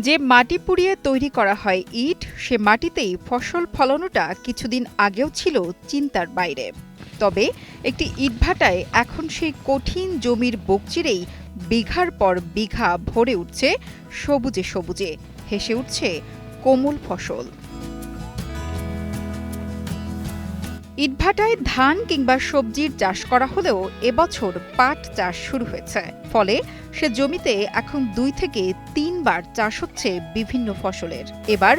যে মাটি পুড়িয়ে তৈরি করা হয় ইট, সে মাটিতেই ফসল ফলানোটা কিছুদিন আগেও ছিল চিন্তার বাইরে। তবে একটি ইটভাটায় এখন সেই কঠিন জমির বুক চিরেই বিঘার পর বিঘা ভরে উঠছে সবুজে সবুজে, হেসে উঠছে কোমল ফসল। ইটভাটায় ধান কিংবা সবজির চাষ করা হলেও এবছর পাট চাষ শুরু হয়েছে। ফলে সে জমিতে এখন 2 থেকে 3 বার চাষ হচ্ছে বিভিন্ন ফসলের। এবার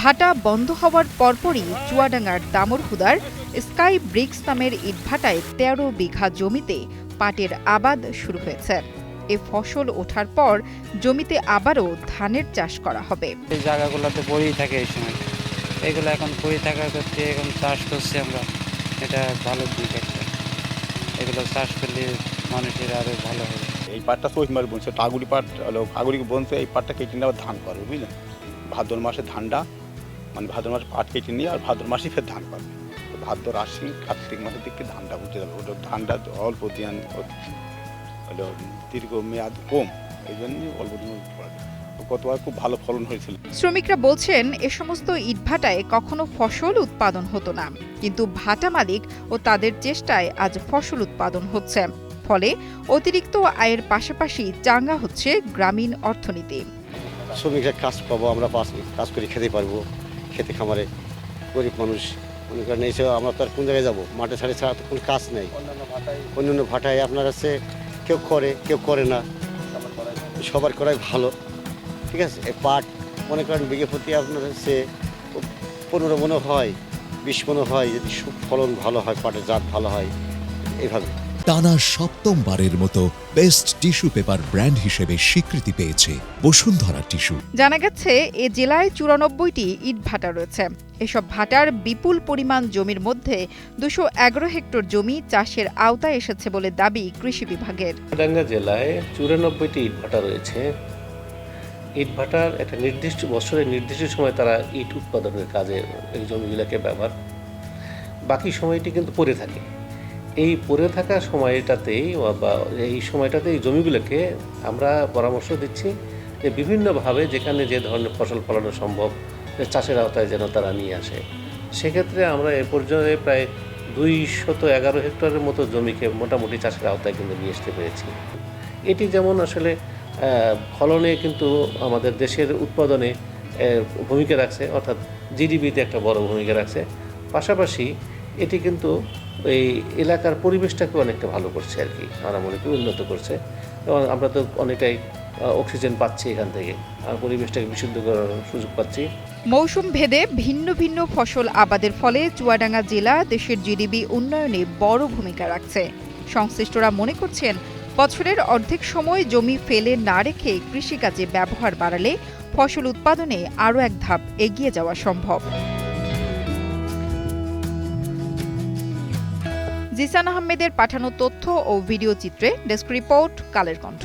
ভাটা বন্ধ হওয়ার পরপরই চুয়াডাঙ্গার দামুড়হুদার স্কাই ব্রিক্স নামের ইটভাটায় 13 বিঘা জমিতে পাটের আবাদ শুরু হয়েছে। এ ফসল ওঠার পর জমিতে আবারও ধানের চাষ করা হবে। এই জায়গাগুলোতে পড়েই থাকে এই সময়, এগুলো এখন পড়ে থাকা করতে এখন চাষ করছি আমরা। এটা ভালো দিক একটা, এগুলো চাষ করলে মানুষের আরও ভালো হবে। এই পাটটা সহিমার বনছে, টাগুড়ি পাট হলো, আগুড়ি বনছে। এই পাটটা কেটে নিয়ে আবার ধান করবে, বুঝলেন? ভাদ্র মাসে ধানটা, মানে ভাদ্র মাসে পাট কেটে নিয়ে আর ভাদ্র মাসে ফের ধান করবে। ভাদ্র আশ্বিন কার্তিক মাসের দিকে ধানটা উঠে যাবে। ওটা ধানটা অল্প দিন হলো, দীর্ঘ মেয়াদ কম, এই জন্যই অল্প দিন পড়ে। গতবার খুব ভালো ফলন হয়েছিল। শ্রমিকরা বলছেন, এ সমস্ত ইটভাটায় কখনো ফসল উৎপাদন হতো না, কিন্তু ভাটা মালিক ও তাদের চেষ্টায় আজ ফসল উৎপাদন হচ্ছে। ফলে অতিরিক্ত আয়ের পাশাপাশি চাঙ্গা হচ্ছে গ্রামীণ অর্থনীতি। শ্রমিকরা কাজ পাবো, আমরা কাজ করে খেতে পারবো, খেতে খামারে। গরিব মানুষ মনে করেন এসে আমরা তো আর কোন জায়গায় যাবো, মাঠে ছাড়ে ছাড়া তো কোনো কাজ নেই। অন্যান্য ভাটায় আপনার আছে, কেউ করে কেউ করে না, সবার করাই ভালো। ঠিক আছে, এই পাট মনে করেন বিঘে প্রতি আপনার হচ্ছে 15 মনে হয়, 20 মনে হয়, যদি ফলন ভালো হয়, পাটের জাত ভালো হয়, এইভাবে। টানা 7মবারের মতো বেস্ট টিস্যু পেপার ব্র্যান্ড হিসেবে স্বীকৃতি পেয়েছে বসুন্ধরা টিস্যু। জানা গেছে, এ জেলায় 94টি ইট ভাটা রয়েছে। এসব ভাটার বিপুল পরিমাণ জমির মধ্যে 211 হেক্টর জমি চাষের আওতায় এসেছে বলে দাবি কৃষি বিভাগের। চুয়াডাঙ্গা জেলায় 94টি ইট ভাটা রয়েছে। ইট ভাটার একটা নির্দিষ্ট বছরের নির্দিষ্ট সময় তারা ইট উৎপাদনের কাজে এই জমিগুলোকে ব্যবহার, বাকি সময়টি কিন্তু পড়ে থাকে। এই পড়ে থাকা সময়টাতেই বা এই সময়টাতে এই জমিগুলোকে আমরা পরামর্শ দিচ্ছি যে বিভিন্নভাবে যেখানে যে ধরনের ফসল ফলানো সম্ভব চাষের আওতায় যেন তারা নিয়ে আসে। সেক্ষেত্রে আমরা এ পর্যন্ত প্রায় 211 হেক্টরের মতো জমিকে মোটামুটি চাষের আওতায় কিন্তু নিয়ে আসতে পেরেছি। এটি যেমন আসলে ফলনে কিন্তু আমাদের দেশের উৎপাদনে ভূমিকা রাখছে, অর্থাৎ জিডিপিতে একটা বড় ভূমিকা রাখছে। পাশাপাশি এটি কিন্তু এই এলাকার পরিবেশটাকে অনেকটা ভালো করছে আর কি, আমরা মনে করি উন্নত করছে। এবং আমরা তো অনেকটাই অক্সিজেন পাচ্ছি এখান থেকে, আর পরিবেশটাকে বিশুদ্ধ করার সুযোগ পাচ্ছি। মৌসুম ভেদে ভিন্ন ভিন্ন ফসল আবাদের ফলে চুয়াডাঙ্গা জেলা দেশের জিডিপি উন্নয়নে বড় ভূমিকা রাখছে। সংশ্লিষ্টরা মনে করছেন, বছরের অর্ধেক সময় জমি ফেলে না রেখে কৃষিকাজে ব্যবহার বাড়ালে ফসল উৎপাদনে আরও এক ধাপ এগিয়ে যাওয়া সম্ভব। জিসান আহমেদের পাঠানো তথ্য ও ভিডিও চিত্রে ডেস্ক রিপোর্ট, কালের কণ্ঠ।